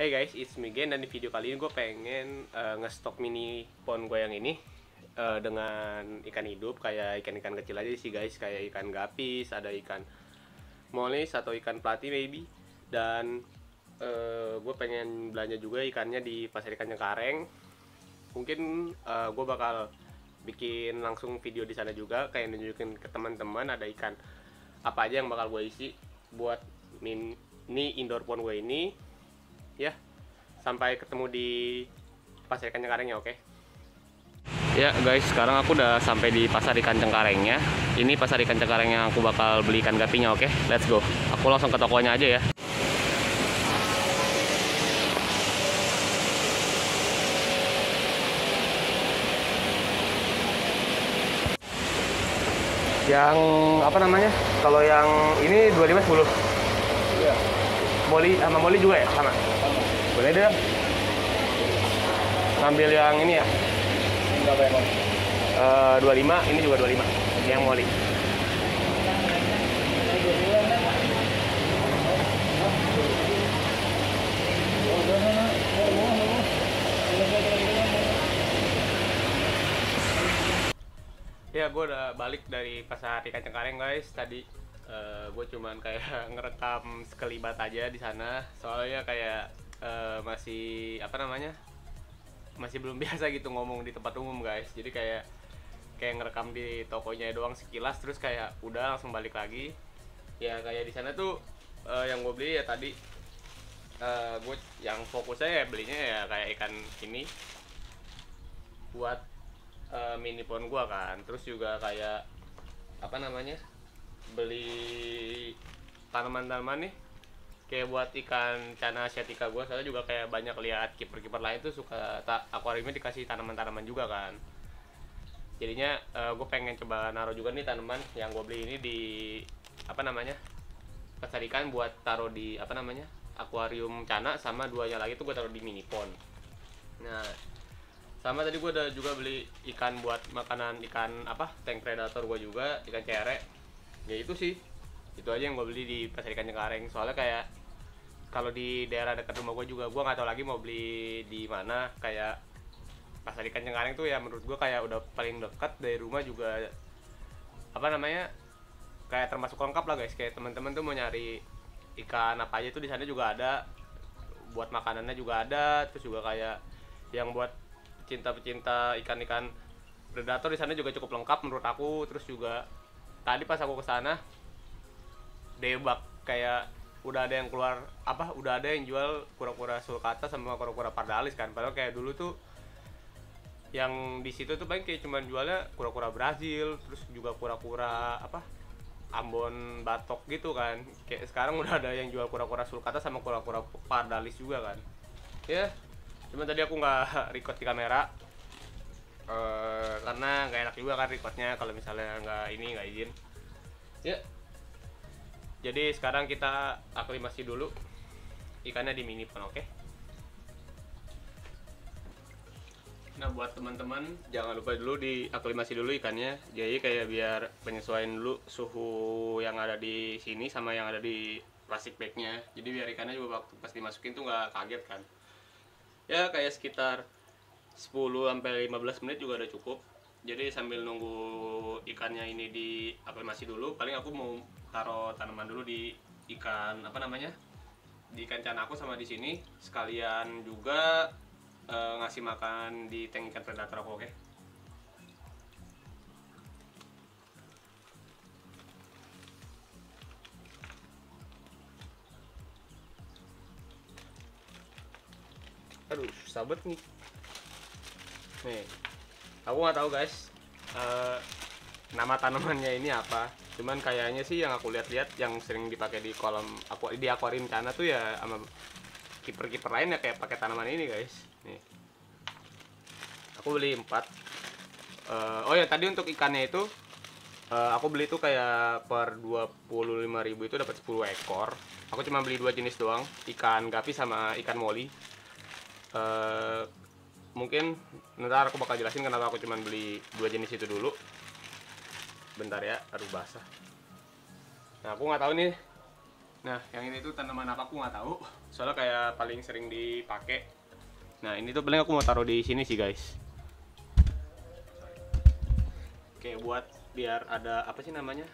Hey guys, it's me again, dan di video kali ini gue pengen ngestok mini pond gue yang ini dengan ikan hidup kayak ikan-ikan kecil aja sih guys, kayak ikan gapis, ada ikan molis atau ikan platy maybe. Dan gue pengen belanja juga ikannya di pasar ikan Cengkareng. Mungkin gue bakal bikin langsung video di sana juga, kayak nunjukin ke teman-teman ada ikan apa aja yang bakal gue isi buat mini indoor pond gue ini. Ya, sampai ketemu di pasar ikan Cengkareng ya, oke? Ya guys, sekarang aku udah sampai di pasar ikan Cengkarengnya. Ini pasar ikan Cengkareng yang aku bakal beli ikan gapinya, oke? Let's go. Aku langsung ke tokonya aja ya. Yang apa namanya? Kalau yang ini 25 10. Iya. Moli juga ya, sama. Boleh deh. Ngambil yang ini ya. Berapa emang? 25, ini juga 25. Yang moli. Ya, gue udah balik dari pasar ikan Cengkareng guys. Tadi gue cuman kayak ngerekam sekelibat aja di sana. Soalnya kayak masih apa namanya? Masih belum biasa gitu ngomong di tempat umum guys. Jadi kayak ngerekam di tokonya doang sekilas, terus kayak udah langsung balik lagi. Ya kayak di sana tuh yang gue beli ya tadi gue yang fokusnya ya belinya ya kayak ikan ini buat mini pond gua kan. Terus juga kayak apa namanya, beli tanaman-tanaman nih kayak buat ikan cana asiatica gua. Soalnya juga kayak banyak lihat kiper-kiper lain tuh suka akuariumnya dikasih tanaman-tanaman juga kan. Jadinya gue pengen coba naruh juga nih tanaman yang gue beli ini di apa namanya, pasar ikan, buat taruh di apa namanya, akuarium cana, sama duanya lagi tuh gue taruh di mini pond. Nah, sama tadi gue udah juga beli ikan buat makanan ikan apa, tank predator gue juga, ikan cere. Ya itu sih, itu aja yang gue beli di pasar ikan Cengkareng. Soalnya kayak kalau di daerah dekat rumah gue juga gue nggak tahu lagi mau beli di mana. Kayak pasar ikan Cengkareng tuh ya menurut gue kayak udah paling dekat dari rumah juga, apa namanya, kayak termasuk lengkap lah guys. Kayak teman-teman tuh mau nyari ikan apa aja tuh di sana juga ada, buat makanannya juga ada. Terus juga kayak yang buat pecinta ikan-ikan predator di sana juga cukup lengkap menurut aku. Terus juga tadi pas aku kesana debak kayak udah ada yang keluar apa, udah ada yang jual kura-kura sulcata sama kura-kura pardalis kan. Padahal kayak dulu tuh yang di situ tuh paling kayak cuman jualnya kura-kura Brazil, terus juga kura-kura apa, Ambon batok gitu kan. Kayak sekarang udah ada yang jual kura-kura sulcata sama kura-kura pardalis juga kan. Ya, cuman tadi aku nggak record di kamera karena nggak enak juga kan recordnya kalau misalnya nggak izin ya. Jadi sekarang kita aklimasi dulu ikannya di mini pond, oke? Nah, buat teman-teman jangan lupa dulu diaklimasi dulu ikannya. Jadi kayak biar penyesuaian dulu suhu yang ada di sini sama yang ada di plastik bagnya. Jadi biar ikannya juga waktu pas dimasukin tuh nggak kaget kan. Ya kayak sekitar 10-15 menit juga udah cukup. Jadi sambil nunggu ikannya ini diaklimasi dulu, paling aku mau taruh tanaman dulu di ikan apa namanya, di ikan cana aku sama di sini, sekalian juga ngasih makan di tank ikan predator aku, oke? Aduh, sabet nih. Nih, aku nggak tahu guys nama tanamannya ini apa. Cuman kayaknya sih yang aku lihat-lihat yang sering dipakai di kolam di akuarium cana tuh ya sama kiper-kiper lain ya kayak pakai tanaman ini guys. Nih, aku beli 4. Oh ya, tadi untuk ikannya itu aku beli tuh kayak per 25.000 itu dapat 10 ekor. Aku cuma beli 2 jenis doang, ikan gapi sama ikan moli. Mungkin ntar aku bakal jelasin kenapa aku cuma beli 2 jenis itu dulu. Bentar ya, aduh basah. Nah, aku nggak tahu nih Nah, yang ini tuh tanaman apa aku nggak tahu. Soalnya kayak paling sering dipakai. Nah, ini tuh paling aku mau taruh di sini sih, guys. Kayak buat biar ada apa sih namanya?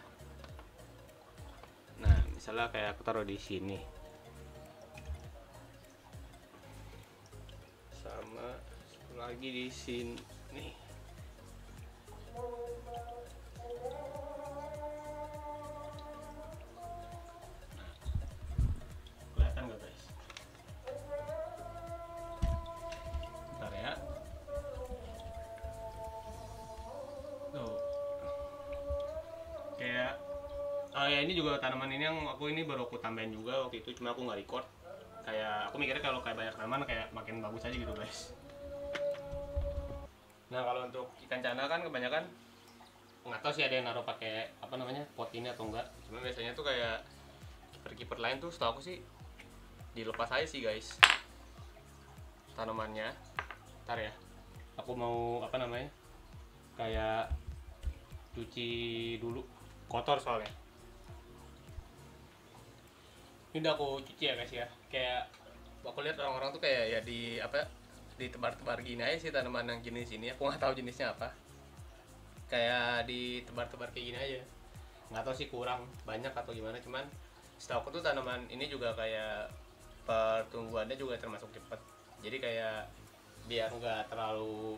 Nah, misalnya kayak aku taruh di sini. Sama satu lagi di sini. Kelihatan nggak, guys? Bentar ya. Tuh. Kayak ya ini juga tanaman ini yang ini baru aku tambahin juga waktu itu, cuma aku nggak record. Kayak aku mikirnya kalau kayak banyak tanaman kayak makin bagus aja gitu, guys. Nah, kalau untuk ikan cana kan kebanyakan nggak tahu sih ada yang naruh pakai apa namanya pot ini atau enggak. Cuma biasanya tuh kayak kiper-kiper lain tuh setahu aku sih dilepas aja sih, guys, tanamannya. Ntar ya, aku mau apa namanya kayak cuci dulu, kotor soalnya. Ini udah aku cuci ya, guys ya. Kayak aku lihat orang-orang tuh kayak ya di apa ditebar-tebar gini aja sih tanaman yang jenis ini. Aku nggak tahu jenisnya apa. Kayak ditebar-tebar kayak gini aja. Nggak tahu sih kurang banyak atau gimana. Cuman setahu aku tuh tanaman ini juga kayak pertumbuhannya juga termasuk cepat. Jadi kayak biar nggak terlalu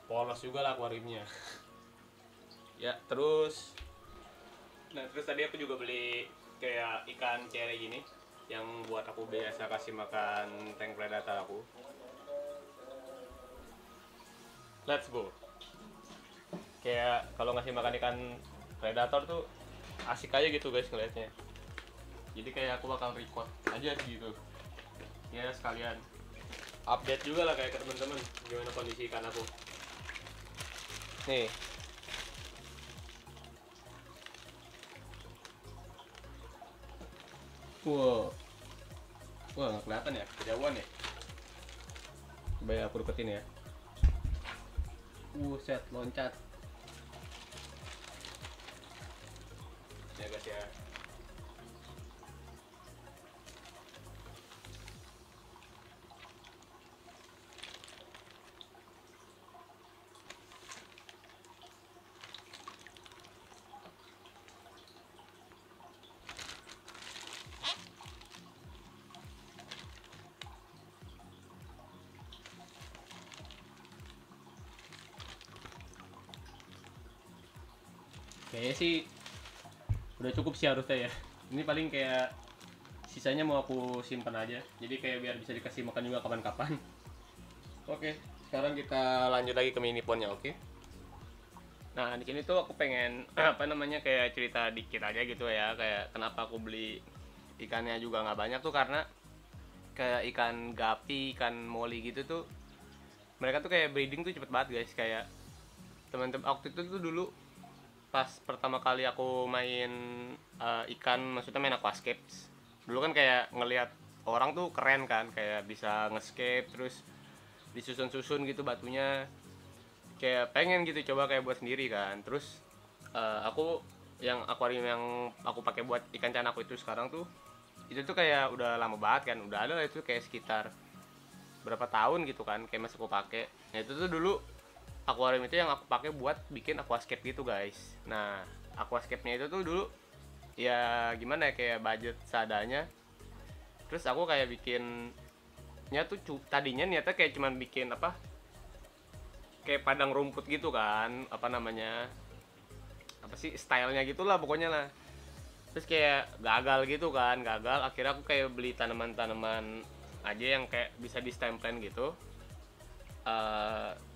polos juga lah akuariumnya. Ya terus, nah terus tadi aku juga beli kayak ikan cere gini yang buat aku biasa kasih makan tank predator aku. Let's go. Kayak kalau ngasih makan ikan predator tuh asik aja gitu, guys, ngeliatnya. Jadi kayak aku bakal record aja gitu ya, sekalian update juga lah kayak ke teman-teman gimana kondisi ikan aku nih. Wow, wah nggak kelihatan ya, kejauhan ya. Coba ya aku deketin ya. Set loncat ya, guys ya. Kayaknya sih udah cukup sih harusnya ya. Ini paling kayak sisanya mau aku simpan aja. Jadi kayak biar bisa dikasih makan juga kapan-kapan. Oke, sekarang kita lanjut lagi ke mini ponnya, oke? Nah, di sini tuh aku pengen apa namanya kayak cerita dikit aja gitu ya, kayak kenapa aku beli ikannya juga nggak banyak tuh karena kayak ikan gapi, ikan moli gitu tuh mereka tuh kayak breeding tuh cepet banget, guys. Kayak teman-teman waktu itu tuh dulu pas pertama kali aku main ikan, maksudnya main aquascapes dulu kan, kayak ngelihat orang tuh keren kan, kayak bisa nge-scape terus disusun-susun gitu batunya, kayak pengen gitu coba kayak buat sendiri kan. Terus aku yang akuarium yang aku pakai buat ikan cana aku itu sekarang tuh itu tuh kayak udah lama banget kan, udah ada itu kayak sekitar berapa tahun gitu kan, kayak masih aku pakai. Nah itu tuh dulu akuarium itu yang aku pakai buat bikin aquascape gitu, guys. Nah aquascape-nya itu tuh dulu ya gimana ya, kayak budget seadanya. Terus aku kayak bikinnya tuh tadinya niatnya kayak cuman bikin apa kayak padang rumput gitu kan, apa namanya apa sih stylenya gitulah pokoknya lah. Terus kayak gagal gitu kan, gagal. Akhirnya aku kayak beli tanaman-tanaman aja yang kayak bisa di stemplen gitu.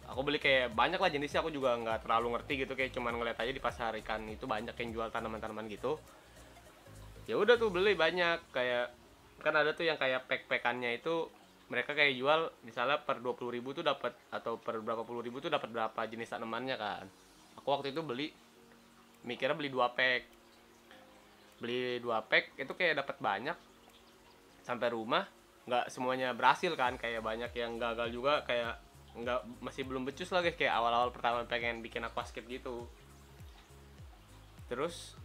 Aku beli kayak banyak lah jenisnya, aku juga nggak terlalu ngerti gitu, kayak cuman ngeliat aja di pasar ikan itu banyak yang jual tanaman-tanaman gitu. Ya udah tuh beli banyak, kayak kan ada tuh yang kayak pack-packannya itu mereka kayak jual misalnya per 20.000 tuh dapat, atau per berapa puluh ribu tuh dapat berapa jenis tanamannya kan. Aku waktu itu mikirnya beli 2 pack itu kayak dapat banyak. Sampai rumah nggak semuanya berhasil kan, kayak banyak yang gagal juga, kayak nggak, masih belum becus lah, guys. Kayak awal-awal pertama pengen bikin aquascape gitu. Terus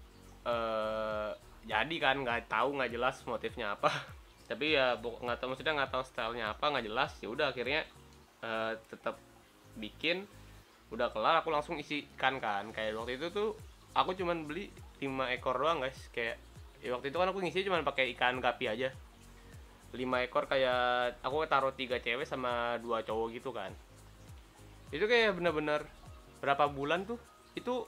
jadi kan, nggak tahu, nggak jelas motifnya apa. Tapi ya nggak tahu, maksudnya nggak tahu stylenya apa, nggak jelas. Ya udah akhirnya tetap bikin. Udah kelar aku langsung isi ikan kan. Kayak waktu itu tuh aku cuman beli 5 ekor doang guys. Kayak ya waktu itu kan aku ngisi cuman pakai ikan gapi aja, 5 ekor. Kayak aku taruh 3 cewek sama 2 cowok gitu kan. Itu kayak bener-bener berapa bulan tuh itu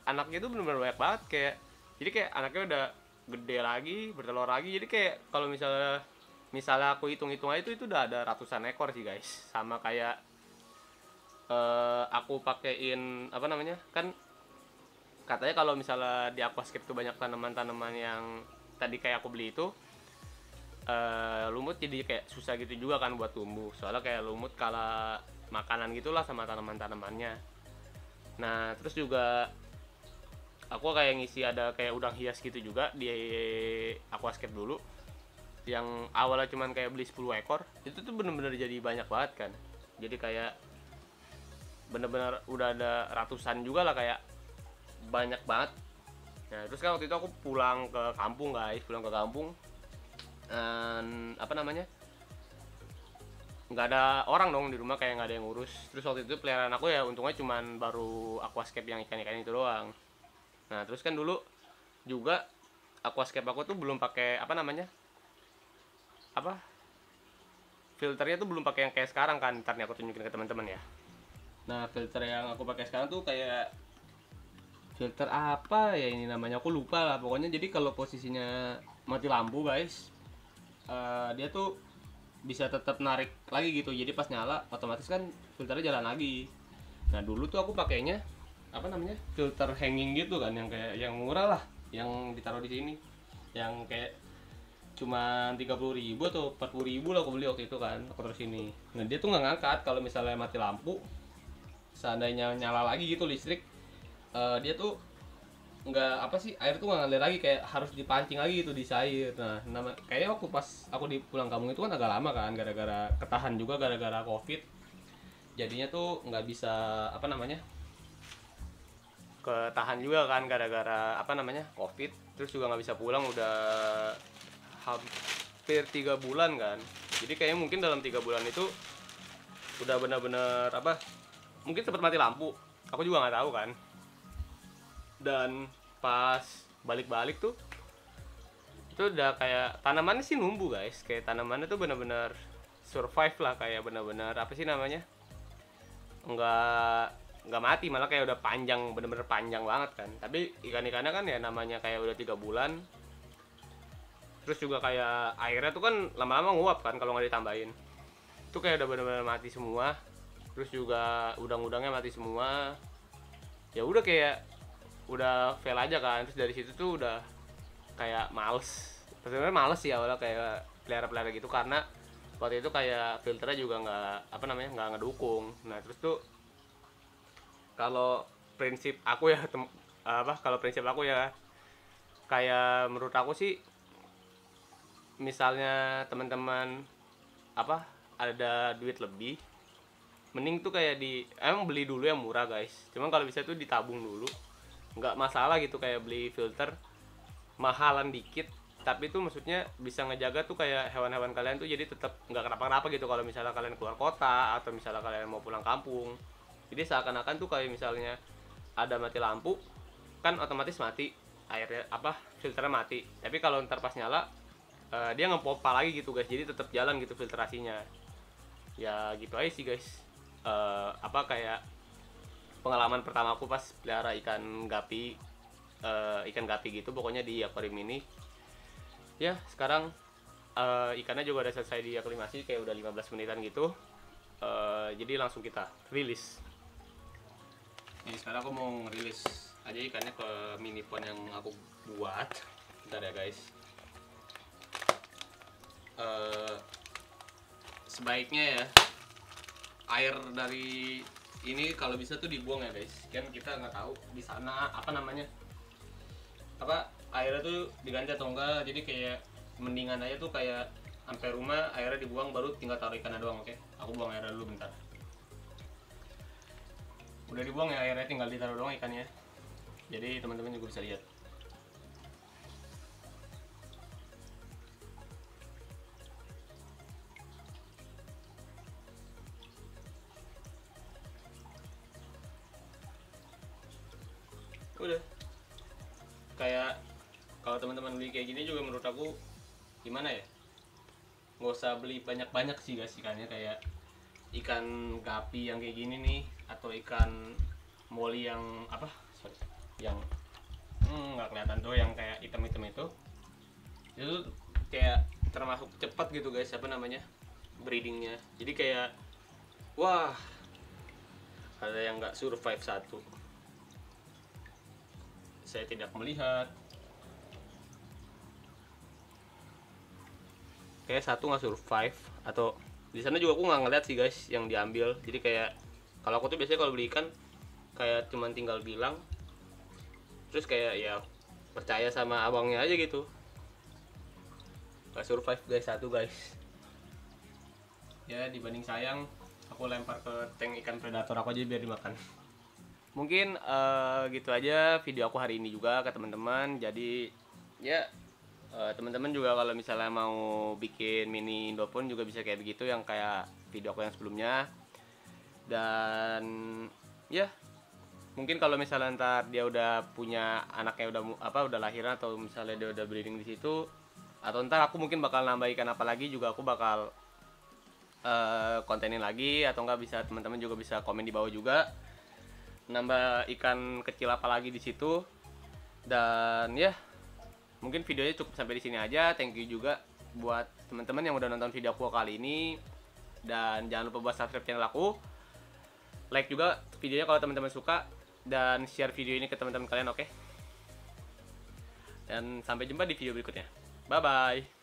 anaknya tuh bener-bener banyak banget. Kayak jadi kayak anaknya udah gede lagi, bertelur lagi. Jadi kayak kalau misalnya aku hitung-hitung aja itu udah ada ratusan ekor sih guys. Sama kayak aku pakein apa namanya, kan katanya kalau misalnya di aquascape tuh banyak tanaman-tanaman yang tadi kayak aku beli itu, lumut jadi kayak susah gitu juga kan buat tumbuh. Soalnya kayak lumut kalah makanan gitulah sama tanaman-tanamannya. Nah terus juga aku kayak ngisi ada kayak udang hias gitu juga di aquascape dulu, yang awalnya cuman kayak beli 10 ekor itu tuh bener-bener jadi banyak banget kan. Jadi kayak bener-bener udah ada ratusan juga lah, kayak banyak banget. Nah terus kan waktu itu aku pulang ke kampung guys, pulang ke kampung, dan apa namanya, nggak ada orang dong di rumah, kayak nggak ada yang ngurus. Terus waktu itu peliharaan aku ya untungnya cuman baru aquascape yang ikan-ikan itu doang. Nah terus kan dulu juga aquascape aku tuh belum pakai apa namanya, apa, filternya tuh belum pakai yang kayak sekarang kan. Ntar nih aku tunjukin ke teman-teman ya. Nah filter yang aku pakai sekarang tuh kayak filter apa ya ini namanya, aku lupa lah pokoknya. Jadi kalau posisinya mati lampu guys, dia tuh bisa tetap narik lagi gitu. Jadi pas nyala otomatis kan filternya jalan lagi. Nah dulu tuh aku pakainya apa namanya, filter hanging gitu kan, yang kayak yang murah lah, yang ditaruh di sini, yang kayak cuma 30.000 atau 40.000 lah aku beli waktu itu kan. Aku taruh sini. Nah dia tuh nggak ngangkat kalau misalnya mati lampu. Seandainya nyala lagi gitu listrik, dia tuh nggak apa sih, air tuh nggak ngalir lagi, kayak harus dipancing lagi gitu di air. Nah kayaknya waktu pas aku di pulang kampung itu kan agak lama kan, gara-gara ketahan juga gara-gara covid. Jadinya tuh nggak bisa apa namanya, ketahan juga kan gara-gara apa namanya covid. Terus juga nggak bisa pulang, udah hampir 3 bulan kan. Jadi kayaknya mungkin dalam 3 bulan itu udah benar-benar apa, mungkin sempat mati lampu, aku juga nggak tahu kan. Dan pas balik-balik tuh itu udah kayak tanamannya sih numbuh guys, kayak tanamannya tuh benar-benar survive lah, kayak benar-benar apa sih namanya, nggak nggak mati, malah kayak udah panjang, bener-bener panjang banget kan. Tapi ikan-ikannya kan ya namanya kayak udah 3 bulan. Terus juga kayak airnya tuh kan lama-lama nguap kan kalau nggak ditambahin. Itu kayak udah bener-bener mati semua. Terus juga udang-udangnya mati semua. Ya udah kayak udah fail aja kan. Terus dari situ tuh udah kayak males. Sebenarnya males sih awalnya kayak pelihara-pelihara gitu, karena waktu itu kayak filternya juga nggak apa namanya, nggak ngedukung. Nah terus tuh kalau prinsip aku ya kalau prinsip aku ya, kayak menurut aku sih, misalnya teman-teman apa ada duit lebih, mending tuh kayak emang beli dulu yang murah guys. Cuman kalau bisa tuh ditabung dulu, nggak masalah gitu kayak beli filter mahalan dikit, tapi tuh maksudnya bisa ngejaga tuh kayak hewan-hewan kalian tuh jadi tetap nggak kenapa-kenapa gitu kalau misalnya kalian keluar kota atau misalnya kalian mau pulang kampung. Jadi seakan-akan tuh kayak misalnya ada mati lampu kan otomatis mati airnya, apa, filternya mati. Tapi kalau ntar pas nyala dia ngepompa lagi gitu guys, jadi tetap jalan gitu filtrasinya. Ya gitu aja sih guys. Apa kayak pengalaman pertama aku pas pelihara ikan gapi, gitu pokoknya di akuarium ini. Ya sekarang ikannya juga udah selesai diaklimasi, kayak udah 15 menitan gitu. Jadi langsung kita rilis. Ini sekarang aku mau ngerilis aja ikannya ke mini pond yang aku buat. Bentar ya guys. Sebaiknya ya air dari ini kalau bisa tuh dibuang ya guys. Kan kita nggak tahu di sana apa namanya, apa airnya tuh diganti atau enggak. Jadi kayak mendingan aja tuh kayak sampai rumah airnya dibuang, baru tinggal taruh ikannya doang. Oke, aku buang airnya dulu bentar. Udah dibuang ya airnya, tinggal ditaruh doang ikannya. Jadi teman-teman juga bisa lihat. Udah. Kayak kalau teman-teman beli kayak gini juga menurut aku gimana ya, nggak usah beli banyak-banyak sih guys ikannya. Kayak ikan gapi yang kayak gini nih, atau ikan moli yang apa, sorry, yang nggak kelihatan tuh, yang kayak hitam-hitam itu kayak termasuk cepat gitu guys, apa namanya, breedingnya. Jadi kayak wah, ada yang nggak survive satu, saya tidak melihat. Kayak satu nggak survive, atau di sana juga aku nggak ngeliat sih guys yang diambil. Jadi kayak kalau aku tuh biasanya kalau beli ikan kayak cuman tinggal bilang, terus kayak ya percaya sama abangnya aja gitu. Nggak survive guys, satu guys. Ya dibanding sayang, aku lempar ke tank ikan predator aku aja biar dimakan. Mungkin gitu aja video aku hari ini juga ke teman-teman. Jadi ya teman-teman juga kalau misalnya mau bikin mini Indopon juga bisa kayak begitu, yang kayak video aku yang sebelumnya. Dan ya mungkin kalau misalnya ntar dia udah punya anaknya, udah lahiran, atau misalnya dia udah breeding di situ, atau ntar aku mungkin bakal nambah ikan apa lagi juga, aku bakal kontenin lagi. Atau enggak bisa teman-teman juga bisa komen di bawah juga nambah ikan kecil apa lagi di situ. Dan ya mungkin videonya cukup sampai di sini aja. Thank you juga buat teman-teman yang udah nonton video aku kali ini, dan jangan lupa buat subscribe channel aku, like juga videonya kalau teman-teman suka, dan share video ini ke teman-teman kalian, oke? Dan sampai jumpa di video berikutnya. Bye bye.